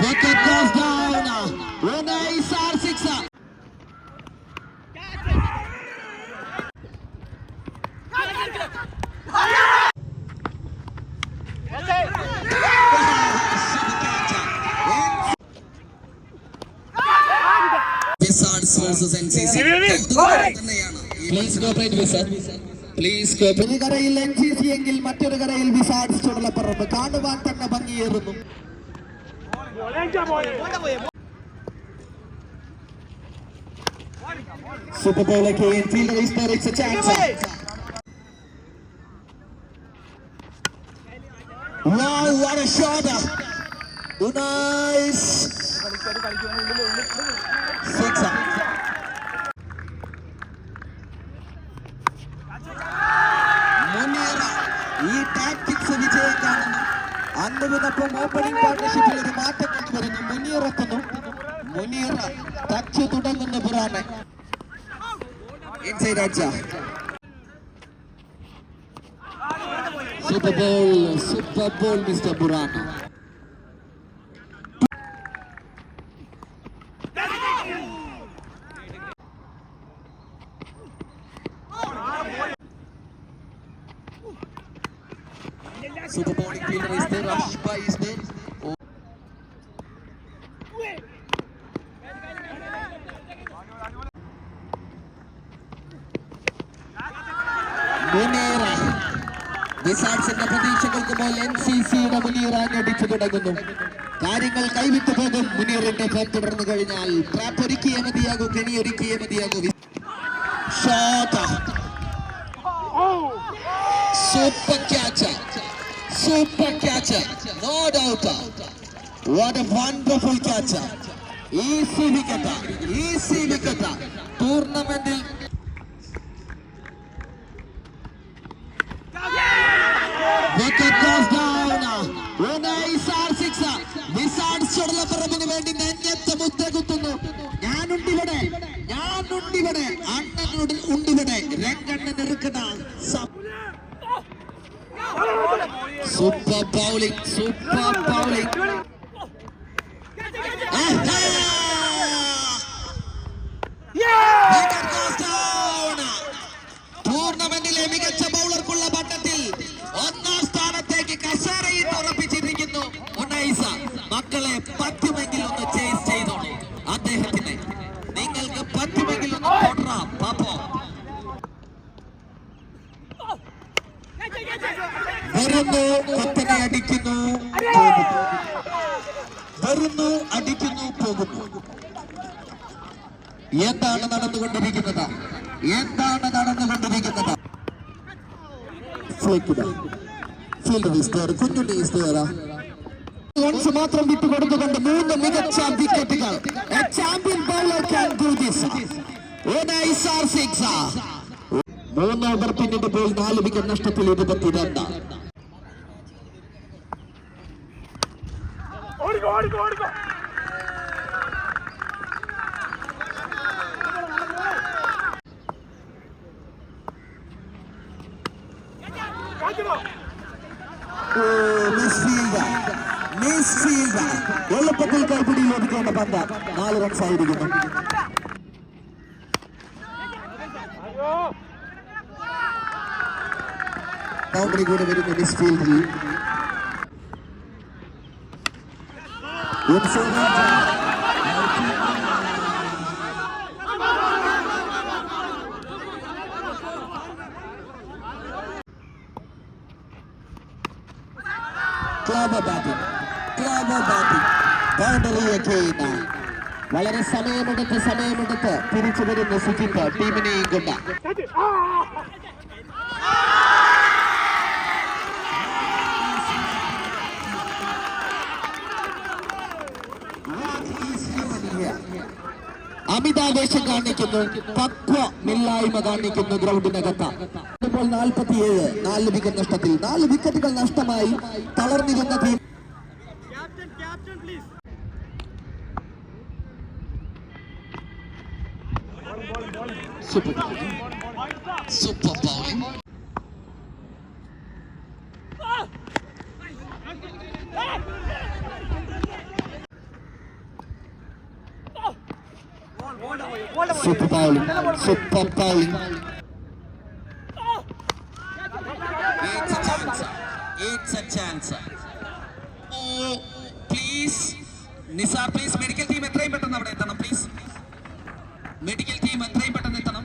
Wicket goes down. Nice R6. Wizards versus NCC. Please cooperate, Wizards. Please cooperate. ഒരു കരയിൽ NCC എങ്കിൽ മറ്റൊരു കരയിൽ വിസാർഡ്സ് ചുടലപ്പറമ്പ് കാണുവാൻ തന്നെ ഭംഗിയേറുന്നു. Super ball again. Fielder is there. It's a chance. Wow, what a shot! Nice. Six. Munira. ഈ tactics വിജയം കാണുന്നു. അന്നുവിനൊപ്പം ഓപ്പണിംഗ് പാർട്ണർഷിപ്പിൽ ഒരു മാറ്റം കൊണ്ടുവരുന്നു. മുനീർ എത്തുന്നു. മുനീർ ടച്ച് തുടങ്ങുന്നു. പുറാനെ inside Raja. Super Bowl, Mr. Burana. Super bowling fielder is there, Ashba is there. Muneera വിസാർഡ്സിന്റെ പ്രതീക്ഷകൾക്ക് മേൽ NCCയുടെ മുനീറ ഞടിച്ചു തുടങ്ങുന്നു. കാര്യങ്ങൾ കൈവിട്ടു പോകും. മുനീറിന്റെ ഫാൻ തുടർന്നു കഴിഞ്ഞാൽ ട്രാപ്പ് ഒരുക്കിയേ മതിയാകൂ, കെണിയൊരുക്കിയേ മതിയാകൂ. Shot, super catch, no doubt. What a wonderful catch. Easy wicket. ടൂർണമെന്റിൽ Wicket goes down. Nice R6. Wizards ചുടലപ്പറമ്പിന് വേണ്ടി നെഞ്ഞത്ത് മുദ്ര കുത്തുന്നു. ഞാനുണ്ടിവിടെ, അണ്ണനോട് ഉണ്ടിവിടെ. രംഗണ്ണൻ ഇറുക്കണ. Super bowling. Wicket goes down. ടൂർണമെന്റിലെ മികച്ച ബൗളർക്കുള്ള പട്ടത്തിൽ ഒന്നാം സ്ഥാനത്തേക്ക് കസേരയിൽ ഉറപ്പിച്ചിരിക്കുന്നു ഉനൈസ. മക്കളെ പറ്റുമെങ്കിൽ ഒന്ന് ചേസ് ചെയ്തോളൂ അദ്ദേഹത്തിനെ. നിങ്ങൾക്ക് പറ്റുമെങ്കിൽ ഒന്ന് കൊണ്ടാ പാപ്പോ. വരുന്നു, കുത്തനെ അടിക്കുന്നു, പോകുന്നു. എന്താണ് നടന്നുകൊണ്ടിരിക്കുന്നത്? റൺസ് മാത്രം വിട്ടുകൊടുത്തുകൊണ്ട് 3 മികച്ച വിക്കറ്റുകൾ. Champion bowler can do this. Nice R6. 3 over പിന്നിട്ടപ്പോൾ 4 വിക്കറ്റ് നഷ്ടത്തിൽ 22. മിസ്ഫീൽഡ് എളുപ്പത്തിൽ കൈപ്പിടിയിൽ ഒതുക്കേണ്ട പന്ത്. 4 റൺസ് ആയിരിക്കുന്നു. ബൗണ്ടറി കൂടെ വരുന്നു മിസ്ഫീൽഡിൽ. ക്ലബ് ബാറ്റിംഗ് ബൗണ്ടറിയൊക്കെ വളരെ സമയമെടുത്ത് തിരിച്ചു വരുന്ന സുജിത്ത് ടീമിനെയും കൊണ്ട്. അമിതാവേശം കാണിക്കുന്നു, പക്വമില്ലായ്മ കാണിക്കുന്നു ഗ്രൗണ്ടിനകത്ത്. ഇപ്പോൾ 47, 4 വിക്കറ്റ് നഷ്ടത്തിൽ. 4 വിക്കറ്റുകൾ നഷ്ടമായി തളർന്നിരുന്ന team. Super bowling. Super bowling. Super bowling. It's a chance. It's a chance. Oh, please. Nisar, please. Medical team എത്രയും പെട്ടെന്ന് അവിടെ എത്തണം, please. Medical team എത്രയും പെട്ടെന്ന് എത്തണം.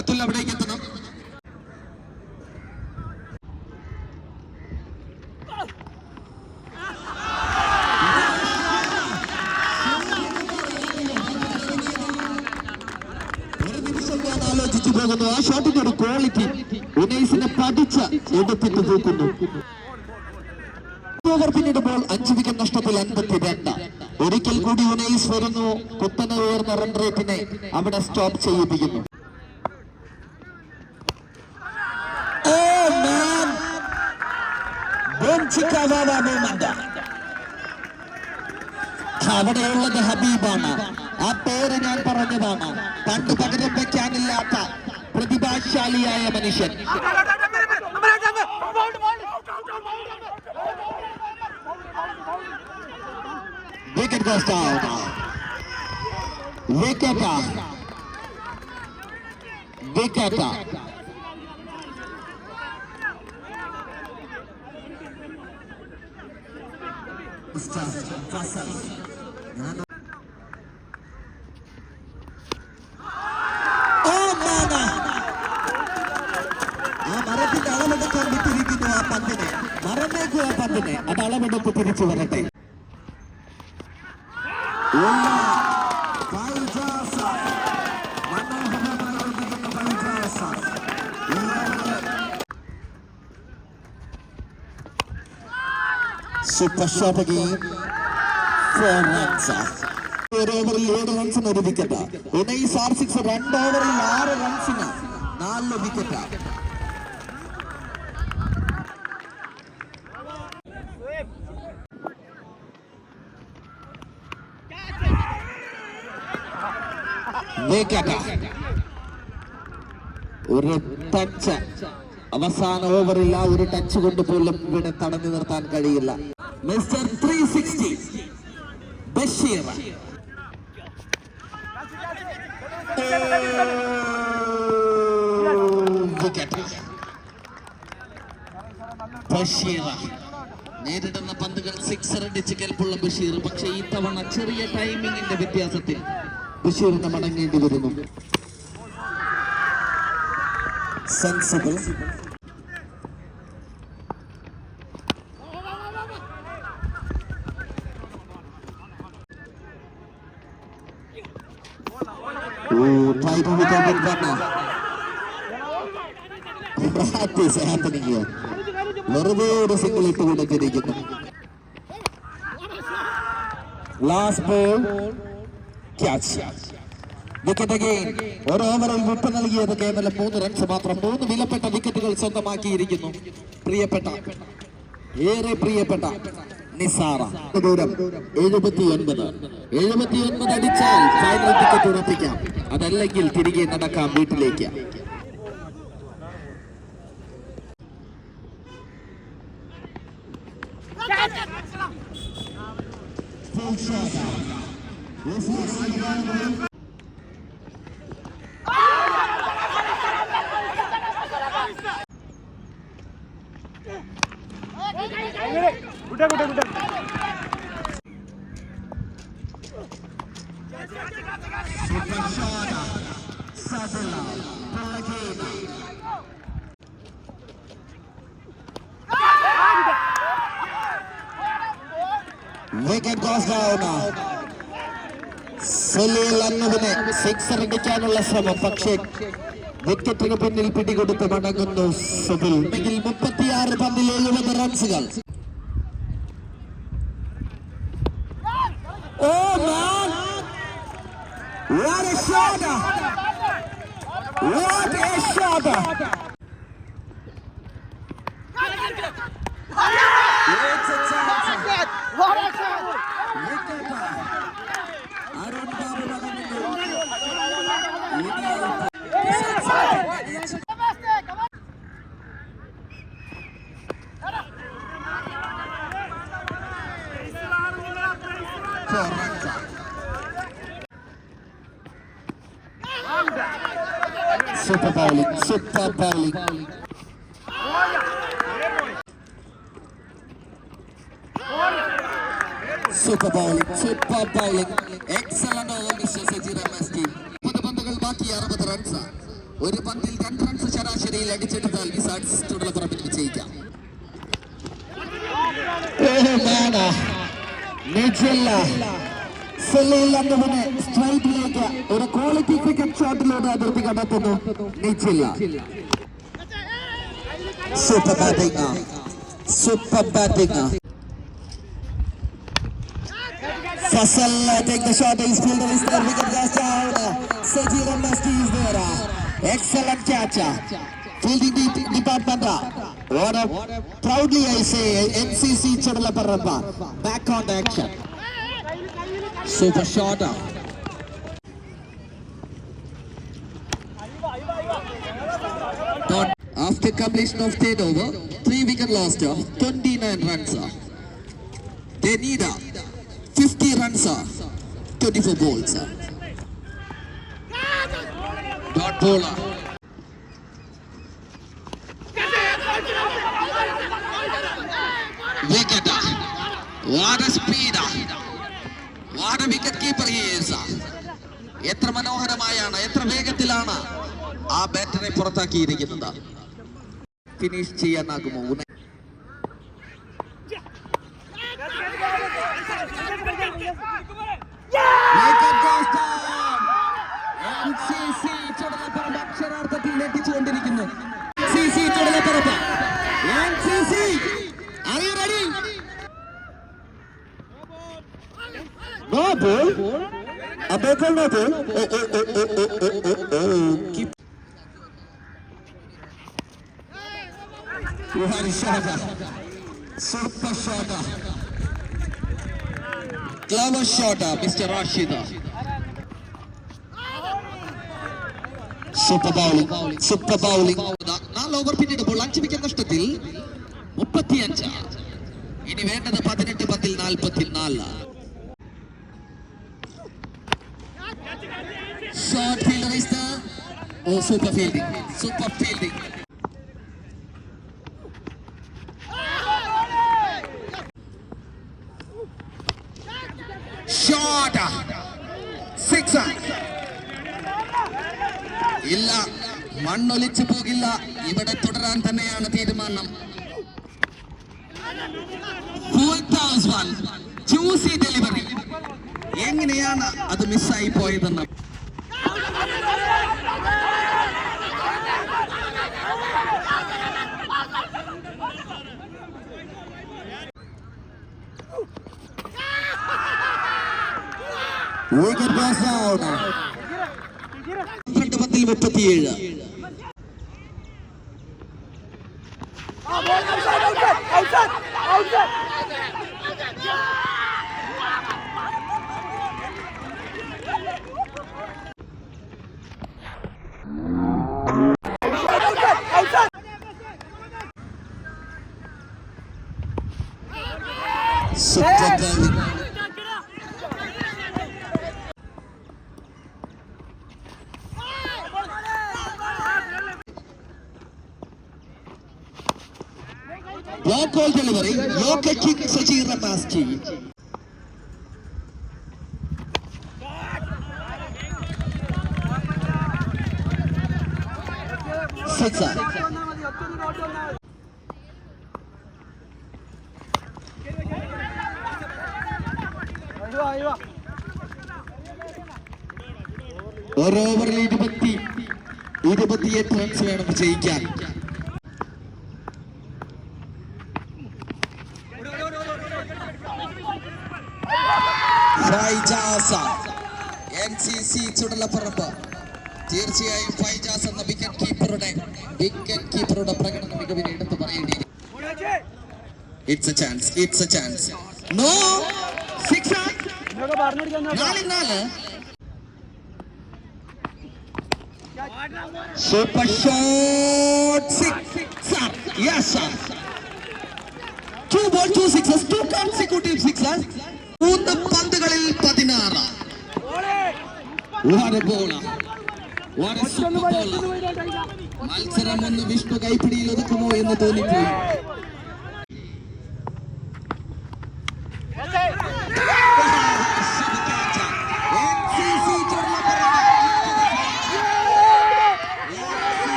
അതുൽ അവിടേക്ക് എത്തണം. ആലോചിച്ചു പോകുന്നു. ആ ഷോട്ടിന്റെ ഒരു ക്വാളിറ്റി ഉനൈസിനെ പഠിച്ച എടുത്തിട്ട് തൂക്കുന്നു. ഓവർ പിന്നിടുമ്പോൾ 5 വിക്കറ്റ് നഷ്ടത്തിൽ 52. ഒരിക്കൽ കൂടി ഉനൈസ് വരുന്നു. കുത്തനെ ഉയർന്ന റൺ റേറ്റിനെ അവിടെ സ്റ്റോപ്പ് ചെയ്യിപ്പിക്കുന്നു. അവിടെയുള്ളത് ഹബീബാണ്. ആ പേര് ഞാൻ പറഞ്ഞതാണ്. പണ്ട് പകരം വയ്ക്കാനില്ലാത്ത പ്രതിഭാശാലിയായ മനുഷ്യൻ. Wicket goes down. വിക്കറ്റ് മരത്തിന്റെ അളവെടുക്കാൻ വിട്ടിരിക്കുന്നു. ആ പന്തിനെ മറന്നേക്കു. ആ പന്തിനെ അത് അളവെടുപ്പ് തിരിച്ചു വരട്ടെ. Super shot again. 4 runs. ഒരു ഓവറിൽ 7 റൺസിന് ഒരു വിക്കറ്റ്. ഉനൈസ് R6 2 ഓവറിൽ 6 റൺസിന് 4 വിക്കറ്റ്. ഒരു ടച്ച് അവസാന ഓവറിൽ ആ ഒരു ടച്ച് കൊണ്ട് പോലും ഇവിടെ തടഞ്ഞു നിർത്താൻ കഴിയില്ല. മിസ്റ്റർ 360 ബഷീർ. ബഷീർ നേരിടുന്ന പന്തുകൾ 6 അടിച്ച് കെൽപ്പുള്ള ബഷീർ. പക്ഷേ ഇത്തവണ ചെറിയ ടൈമിങ്ങിന്റെ വ്യത്യാസത്തിൽ ബഷീറിന് മടങ്ങേണ്ടി വരുന്നു. Sensible. Try to become a runner. What is happening here? വെറുതെ ഒരു സിംഗിൾ ഇട്ട് കൊടുത്തിരിക്കുന്നു. Last ball catch. Wicket again. ഒരു ഓവറിൽ വിട്ട് നൽകിയത് കേവലം 3 റൺസ് മാത്രം. 3 വിലപ്പെട്ട വിക്കറ്റുകൾ സ്വന്തമാക്കിയിരിക്കുന്നു ഏറെ പ്രിയപ്പെട്ട നിസാറ. ദൂരം 79 അടിച്ചാൽ ഫൈനൽ ടിക്കറ്റ് ഉറപ്പിക്കാം. അതല്ലെങ്കിൽ തിരികെ നടക്കാം വീട്ടിലേക്ക്. Wicket goes down. സലീൽ അന്നതിനെ 6 അടിക്കാനുള്ള ശ്രമം. പക്ഷേ വിക്കറ്റിന് പിന്നിൽ പിടികൊടുത്ത് മടങ്ങുന്നു സുബിൽ. 36 പന്തിൽ 70 റൺസുകൾ. Oh man! What a shot! What a shot! It's a chance. What a shot! Wicket. Arun Babu 4 runs. Super bowling. Super bowling. Excellent over, Mr. Sajid MST. 30 പന്തുകൾ ബാക്കി 60 റൺസ്. ഒരു പന്തിൽ 2 റൺസ് ശരാശരിയിൽ അടിച്ചെടുത്താൽ വിസാർഡ്സ് ചുടലപ്പറമ്പിൽ വിജയിക്കാം. സ്ട്രൈറ്റിലേക്ക് ഒരു ക്വാളിറ്റി ക്രിക്കറ്റ് ഷോട്ടിലൂടെ അതിർത്തി കണ്ടെത്തുന്നു നിച്ചില്ല. Super batting. Faisal take the shot. His fielder is there. Wicket goes down. Sajid MST is there. Excellent catch. Fielding department. What a proudly I say NCC Chudalaparamba back on the action. Super shot. After completion of 10 over, 3 wicket lost, 29 runs. They need 50 runs, 24 balls. Dot bowler. Wicket. What a speed. What a wicket keeper he is. എത്ര മനോഹരമായാണ്, എത്ര വേഗത്തിലാണ് ആ ബാറ്ററെ പുറത്താക്കിയിരിക്കുന്നത്. Finish ചെയ്യാനാകുമോ? അക്ഷരാർത്ഥത്തിൽ എത്തിച്ചുകൊണ്ടിരിക്കുന്നു. Super shot. Clever shot, Mr. Rashid. Super bowling. 4 over പിന്നിടുമ്പോൾ 5 wicket നഷ്ടത്തിൽ 35. ഇനി വേണ്ടത് 18 പന്തിൽ 44. Short fielder is there. Oh, super fielding. Shot. 6. ഇല്ല, മണ്ണൊലിച്ചു പോകില്ല. ഇവിടെ തുടരാൻ തന്നെയാണ് തീരുമാനം. Juicy delivery. എങ്ങനെയാണ് അത് മിസ്സായി പോയതെന്ന് wicket pass out. 37. Long call delivery. Low kick Sajid MST. Sixer. ഒരു ഓവറിൽ 28 റൺസ് വേണം ജയിക്കാൻ. NCC ചുടലപ്പറമ്പ്. തീർച്ചയായും ഫൈജാസ് എന്ന വിക്കറ്റ് കീപ്പറുടെ പ്രകടന മികവിനെ എടുത്തു പറയേണ്ടി. It's a chance. No. 6. 4. Super shot. 6. Yes sir. 2 balls 2 sixes. 2 consecutive sixes. 3 പന്തുകളിൽ What a bowler. What a super bowler. മത്സരം ഒന്ന് വിഷ്ണു കൈപ്പിടിയിൽ ഒതുക്കുമോ എന്ന് തോന്നിപ്പോയി.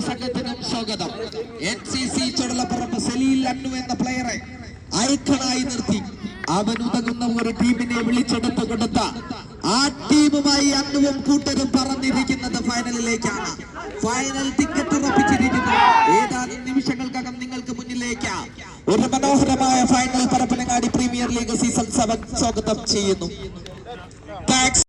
സംഘത്തിനും സ്വാഗതം. NCC ചുടലപ്പറമ്പ് സലീൽ അന്നു എന്ന പ്ലെയറെ ഐക്കണായി നിർത്തി അവൻ ഉതകുന്ന ഒരു ടീമിനെ വിളിച്ചെടുത്ത് കൊടുത്ത ആ ടീമുമായി അന്നുവും കൂട്ടരും പറന്നിരിക്കുന്നത് ഫൈനലിലേക്കാണ്. ഫൈനൽ ടിക്കറ്റ് ഉറപ്പിച്ചിരിക്കുന്നു. ഏതാനും നിമിഷങ്ങൾക്കകം നിങ്ങൾക്ക് മുന്നിലേക്ക് ഒരു മനോഹരമായ final Parappanangadi premier league season 7 സ്വാഗതം ചെയ്യുന്നു. താങ്ക്സ്.